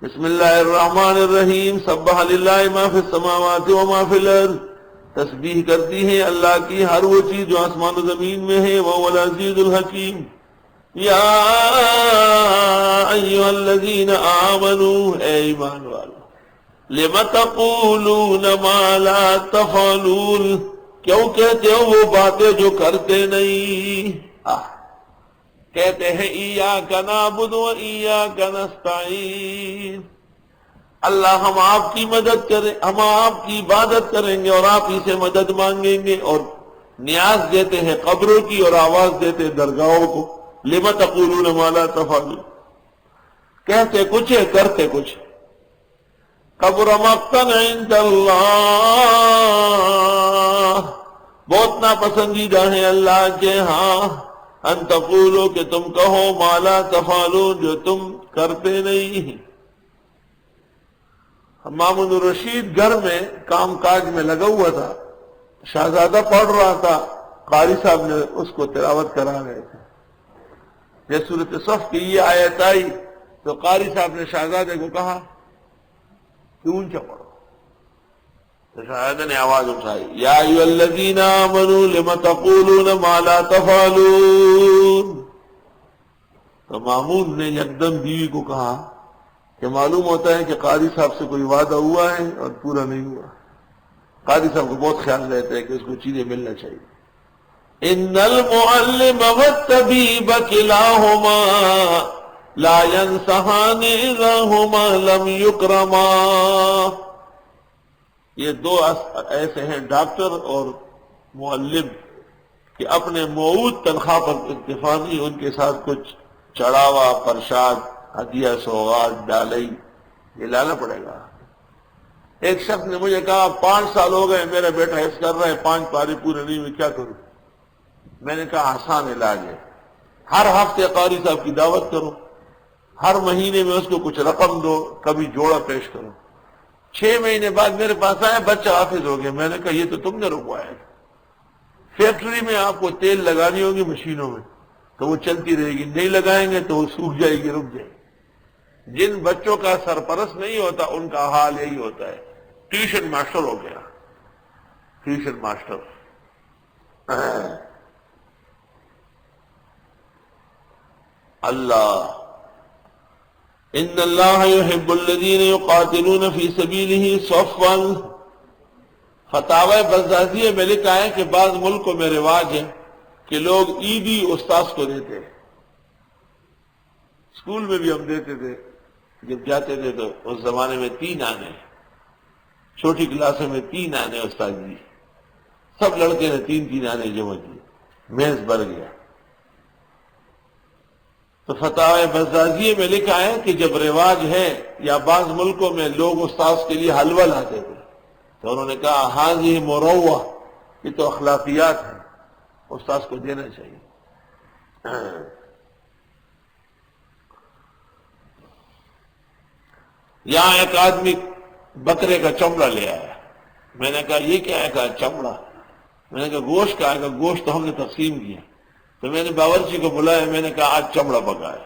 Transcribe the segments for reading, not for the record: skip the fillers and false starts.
بسم اللہ الرحمن الرحیم سبح للہ ما فی السماوات و ما فی الارض، تسبیح کرتی ہے اللہ کی ہر وہ چیز جو آسمان و زمین میں ہے، وہ العزیز الحکیم۔ یا ایھا الذین آمنوا، اے ایمان والو، لم تقولون ما لا تفعلون، کیوں کہتے ہو وہ باتیں جو کرتے نہیں؟ کہتے ہیں ایاک نعبد و ایاک نستعین، اللہ ہم آپ کی مدد کریں، ہم آپ کی عبادت کریں گے اور آپ ہی سے مدد مانگیں گے، اور نیاز دیتے ہیں قبروں کی اور آواز دیتے ہیں درگاہوں کو۔ لم تقولون ما لا تفعلون، کہتے کچھ ہے کرتے کچھ۔ کبر مقتا عند اللہ، بہت ناپسندیدہ ہے اللہ کے ہاں، ان تقولو کہ تم کہو ما لا تفعلون جو تم کرتے نہیں۔ مامون الرشید گھر میں کام کاج میں لگا ہوا تھا، شہزادہ پڑھ رہا تھا، قاری صاحب نے اس کو تلاوت کرا رہے تھے۔ جب سورۃ صف کی یہ آیت آئی تو قاری صاحب نے شہزادے کو کہا کہ اونچا پڑھو، تو شہزادے نے آواز اٹھائی، یا ایھا الذین آمنوا لم تقولون ما لا تفعلون۔ تو مامون نے یکدم بیوی کو کہا کہ معلوم ہوتا ہے کہ قاضی صاحب سے کوئی وعدہ ہوا ہے اور پورا نہیں ہوا۔ قاضی صاحب کو بہت خیال رہتا ہے کہ اس کو چیزیں ملنا چاہیے۔ ان المعلم والطبیب کلاہما لا ینصحان اذا ہما لم یکرما، یہ دو ایسے ہیں ڈاکٹر اور معلم کہ اپنے موعود تنخواہ پر اکتفا نہیں، ان کے ساتھ کچھ چڑھاوا، پرشاد، ہدیہ، سوغات، ڈالئی، یہ لانا پڑے گا۔ ایک شخص نے مجھے کہا 5 سال ہو گئے میرا بیٹا حفظ کر رہا ہے، 5 پارے پورے نہیں ہوئے، کیا کروں؟ میں نے کہا آسان علاج ہے، ہر ہفتے قاری صاحب کی دعوت کرو، ہر مہینے میں اس کو کچھ رقم دو، کبھی جوڑا پیش کرو۔ 6 مہینے بعد میرے پاس آیا بچہ حافظ ہو گیا۔ میں نے کہا یہ تو تم نے رکوایا ہے، فیکٹری میں آپ کو تیل لگانی ہوگی مشینوں میں تو وہ چلتی رہے گی، نہیں لگائیں گے تو وہ سوکھ جائے گی، رک جائے گی۔ جن بچوں کا سرپرست نہیں ہوتا ان کا حال یہی ہوتا ہے۔ ٹیوشن ماسٹر ہو گیا، ٹیوشن ماسٹر۔ اللہ ان اللہ یحب الذین یقاتلون فی سبیلہ صفا، فتاوی بزازیہ میں لکھا ہے کہ بعض ملکوں میں رواج ہے کہ لوگ عیدی استاذ کو دیتے ہیں۔ اسکول میں بھی ہم دیتے تھے، جب جاتے تھے تو اس زمانے میں 3 آنے، چھوٹی کلاسوں میں 3 آنے استاد جی، سب لڑکے نے 3 آنے جمع کیے، میز بھر گیا۔ تو فتاوی بزازیہ میں لکھا ہے کہ جب رواج ہے یا بعض ملکوں میں لوگ استاذ کے لیے حلوہ لاتے تھے تو انہوں نے کہا ہذہ مروہ، یہ تو اخلاقیات ہے، استاذ کو دینا چاہیے۔ یہاں ایک آدمی بکرے کا چمڑا لے آیا، میں نے کہا یہ کیا ہے؟ کہا چمڑا۔ میں نے کہا گوشت کا ہے؟ کہا گوشت تو ہم نے تقسیم کیا۔ تو میں نے باورچی کو بلایا، میں نے کہا آج چمڑا پکا ہے۔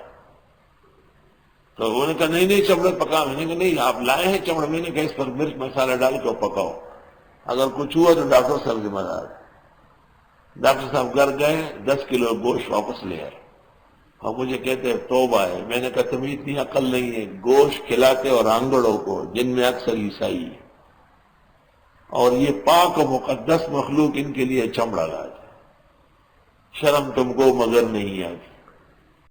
تو انہوں نے کہا نہیں چمڑا پکا۔ میں نے کہا نہیں آپ لائے ہیں چمڑا۔ میں نے کہا اس پر مرچ مسالہ ڈال کے پکاؤ، اگر کچھ ہوا تو ڈاکٹر صاحب ذمہ دار ہے۔ ڈاکٹر صاحب گھر گئے، 10 کلو گوشت واپس لے آئے اور مجھے کہتے ہیں توبہ ہے۔ میں نے کہا تمہیں اتنی عقل نہیں ہے، گوشت کھلاتے اور آنگڑوں کو جن میں اکثر عیسائی ہے، اور یہ پاک و مقدس مخلوق ان کے لیے چمڑا لاتے، شرم تم کو مگر نہیں آتی۔